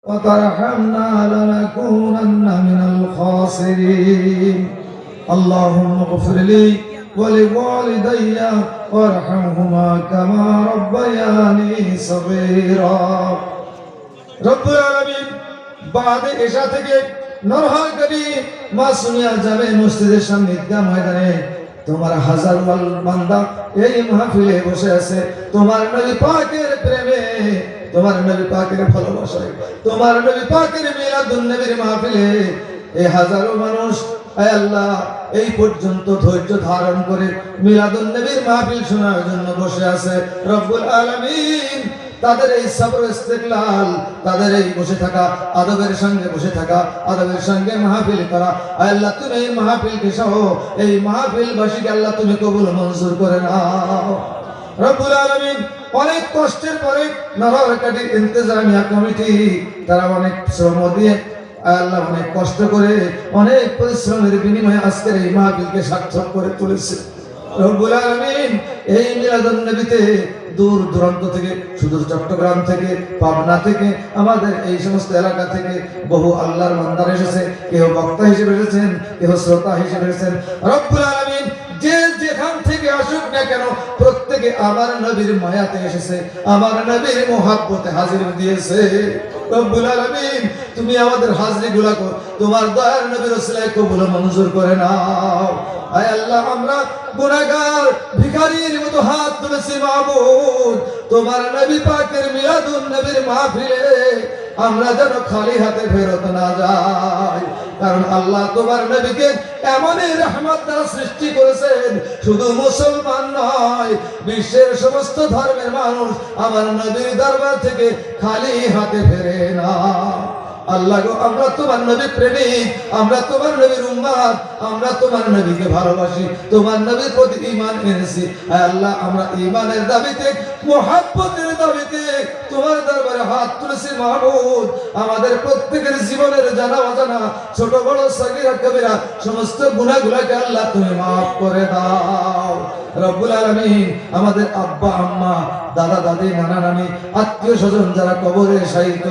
وترحمنا لنكونن من الخاسرين اللهم اغفر لي ولوالدي وارحمهما كما ربياني صغيرا رب العالمين بعد ইশা থেকে নরহর কবি মাসুমিয়া যাবে মসজিদের সামনে ঈদগাহ ময়দানে তোমার হাজার বান্দা এই মাহফিলে বসে আছে তোমার নবী পাকের প্রেমে তোমার নবী পাকের ভালোবাসায় তোমার নবী পাকের মিলাদুন নবীর মাহফিলে এই হাজারো মানুষ আয় আল্লাহ এই পর্যন্ত ধৈর্য ধারণ করে মিলাদুন নবীর মাহফিল শোনার জন্য বসে আছে রব্বুল আলামিন তাদের এই সবর ইস্তিকলাল তাদের এই বসে থাকা আদবের সঙ্গে বসে থাকা আদবের সঙ্গে মাহফিল করা আয় আল্লাহ তুমি এই মাহফিলকে সহ এই মাহফিলবাসীকে আল্লাহ তুমি কবুল মঞ্জুর করে নাও রব্বুল আলামিন অনেক কষ্টের পরে নরহরকাটি ইন্তেজামিয়া কমিটি তারা অনেক শ্রম দিয়ে আল্লাহ অনেক কষ্ট করে অনেক পরিশ্রমের বিনিময়ে আজকের এই মাহফিলকে সার্থক করে তুলেছে রব্বুল আলামিন এই মিলাদুন নবীতে দূর দূরান্ত থেকে সুদূর চট্টগ্রাম থেকে পাবনা থেকে আমাদের এই সমস্ত এলাকা থেকে বহু আল্লাহর বান্দা এসেছে কেউ বক্তা হিসেবে এসেছেন কেউ শ্রোতা হিসেবে এসেছেন রব্বুল আলামিন যে যেখান থেকে আসুক না কেন প্রত্যেকে আমার নবীর মায়াতে এসেছে আমার নবীর মোহাব্বতে হাজির দিয়েছে রব্বুল আলামিন তুমি আমাদের হাজিরিগুলো তোমার দয়ার নবীর ওসিলায় কবুল মঞ্জুর করে নাও আয় আল্লাহ আমরা গুনাহগার ভিখারির মতো হাত তুলেছি মাবুদ তোমার নবী পাকের মিলাদুন নবীর মাহফিলে আমরা যেন খালি হাতে ফেরত না যাই কারণ আল্লাহ তোমার নবীকে এমনই রহমত দ্বারা সৃষ্টি করেছেন শুধু মুসলমান নয় বিশ্বের সমস্ত ধর্মের মানুষ আমার নবীর দরবার থেকে খালি হাতে ফেরে না আল্লাহ গো আমরা তোমার নবী প্রেমিক আমরা তোমার নবীর উম্মত আমরা তোমার নবীকে ভালোবাসি তোমার নবীর প্রতি ঈমান এনেছি আল্লাহ আমরা ঈমানের দাবিতে মুহাব্বতের দাবিতে তোমার দরবারে হাত তুলেছি মাবুদ আমাদের প্রত্যেকের জীবনের জানা অজানা ছোট বড় সগীরা কবিরা সমস্ত গুনাহগুলোকে আল্লাহ তুমি maaf করে দাও রব্বুল আলামিন আমাদের আব্বা আম্মা দাদা দাদি নানা নানি আত্মীয় স্বজন যারা কবরে শায়িত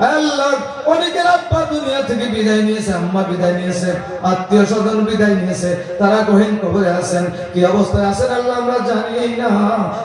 আল্লাহ অনেকের আব্বা দুনিয়া থেকে বিদায় নিয়েছে আম্মা বিদায় নিয়েছে আত্মীয় স্বজন বিদায় নিয়েছে তারা গহীন কবরে আছেন কি অবস্থায় আছেন আল্লাহ আমরা জানি না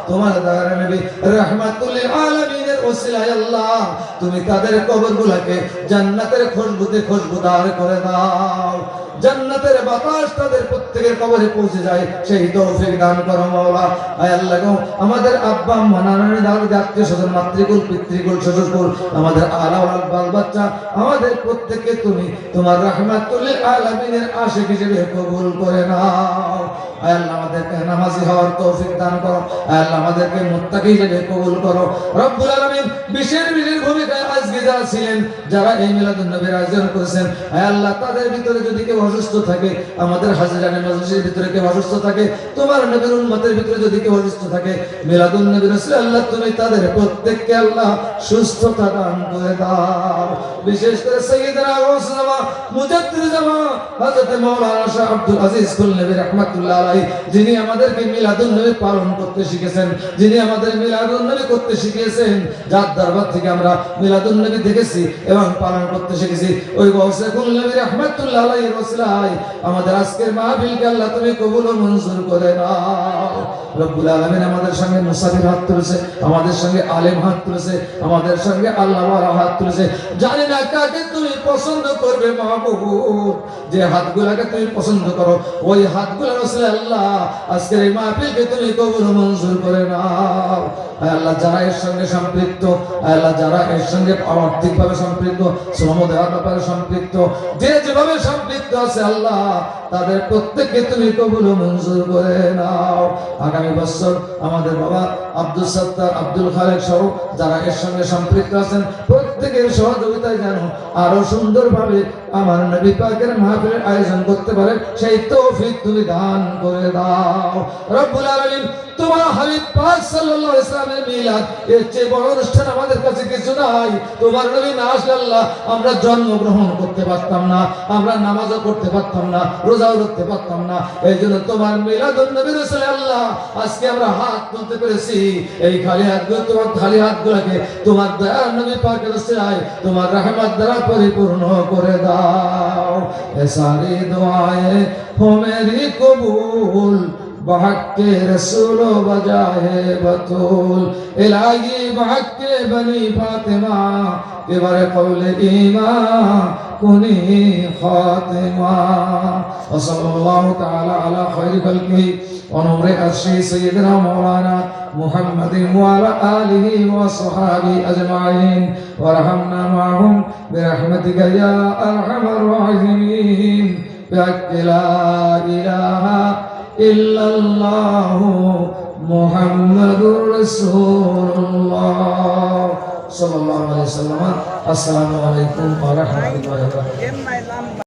তোমার দয়ার নবী রাহমাতুল লিল আলামিনের ওসিলায় আল্লাহ তুমি তাদের কবরগুলোকে জান্নাতের খুশবুতে খুশবুদার করে দাও জান্নাতের বাতাস তাদের প্রত্যেকের কবরে পৌঁছে যায় সেই তৌফিক দান করো মাওলা আয় আল্লাহ গো আমাদের আব্বা আম্মা নানা নানি দাদা আত্মীয় স্বজন মাতৃকুল পিতৃকুল শ্বশুরকুল আমাদের আলাওয়াল বাল বাচ্চা আমাদের প্রত্যেককে তুমি তোমার রাহমাতুল লিল আলামিনের আশিক হিসেবে কবুল করে নাও আয় আল্লাহ আমাদেরকে নামাজি হওয়ার তৌফিক দান করো আয় আল্লাহ আমাদেরকে মুত্তাকি হিসেবে কবুল করো রব্বুল আলামিন বিশেষ ভূমিকায় আজকে যারা ছিলেন যারা এই মিলাদুন নবীর আয়োজন করেছেন আয় আল্লাহ তাদের ভিতরে যদি কেউ অসুস্থ থাকে আমাদের হাজিরানে মাজলিসের ভিতরে কেউ অসুস্থ থাকে তোমার নবীর উম্মতের ভিতরে যদি কেউ অসুস্থ থাকে মিলাদুন নবীর রাসূল আল্লাহ তুমি তাদের প্রত্যেককে আল্লাহ সুস্থতা দান করে দাও বিশেষ করে সাইয়্যিদনা ওয়াসলামা মুজাদ্দিদ জামা হযরত মাওলানা শাহ আব্দুল আজিজ খুলনাবী রাহমাতুল্লাহ আলাইহি যিনি আমাদেরকে মিলাদুন নবী পালন করতে শিখিয়েছেন যিনি আমাদের মিলাদুন নবী করতে শিখিয়েছেন যার দরবার থেকে আমরা মিলাদুন নবী দেখেছি এবং পালন করতে শিখেছি ওই গাউসে খুলনাবী রাহমাতুল্লাহ আলাইহির ওসিলায় আমাদের আজকের মাহফিলকে আল্লাহ তুমি কবুল ও মঞ্জুর করে নাও রব্বুল আলামিন আমাদের সঙ্গে মুসাফির হাত তুলেছে আমাদের সঙ্গে আলেম হাত তুলেছে আমাদের সঙ্গে আল্লাহওয়ালা হাত তুলেছে জানি না কাকে তুমি পছন্দ করবে মাহবুব যে হাতগুলোকে তুমি পছন্দ করো ওই হাতগুলোর ওসিলা আল্লাহ আজকের এই মাহফিলকে তুমি কবুল ও মঞ্জুর করে নাও আল্লাহ যারা এর সঙ্গে সম্পৃক্ত আল্লাহ যারা এর সঙ্গে আর্থিকভাবে সম্পৃক্ত শ্রম দেওয়ার ব্যাপারে সম্পৃক্ত যে যেভাবে সম্পৃক্ত আছে আল্লাহ তাদের প্রত্যেককে তুমি কবুল ও মঞ্জুর করে নাও আগামী বছর আমাদের বাবা আব্দুল সত্তার আব্দুল খালেক সহ যারা এর সঙ্গে সম্পৃক্ত আছেন প্রত্যেকের সহযোগিতায় যেন আরো সুন্দরভাবে আমার নবী পাকের মাহফিলের আয়োজন করতে পারে সেই তৌফিক তুমি দান করে দাও রব্বুল আলামিন তোমার হাবিব পাক সাল্লাল্লাহু আলাইহি ওয়াসাল্লামের মিলাদ এর চেয়ে বড় অনুষ্ঠান আমাদের কাছে কিছু নাই তোমার নবী না আসলে আল্লাহ আমরা জন্মগ্রহণ করতে পারতাম না আমরা নামাজও পড়তে পারতাম না রোজাও রাখতে পারতাম না এইজন্য তোমার মিলাদুন নবীর রাসূল আল্লাহ আজকে আমরা হাত তুলতে পেরেছি এই খালি হাতগুলো তোমার খালি হাতগুলোকে তোমার দয়ার নবী পাকের চাই তোমার রহমত দ্বারা পরিপূর্ণ করে দাও। এ সারি দুআয়ে हो मेरी कबूल बहक्के रसूल बजाए बतूल इलाही बहक्के बनी फातिमा के बारे कौले ईमान कुनी खातिमा सल्लल्लाहु ताला अला खैर खल्क़ि व नूर अर्शी सय्यदना मौलाना मुहम्मद व अला आलिहि व अस्हाबि अजमाइन वरहमना माहुम बिरहमतिका या अरहमर राहिमीन ला इलाहा इल्लल्लाहु मुहम्मदुर रसूलुल्लाह सल्लल्लाहु अलैहि वसल्लम। अस्सलामु अलैकुम व रहमतुल्लाहि व बरकातुहू।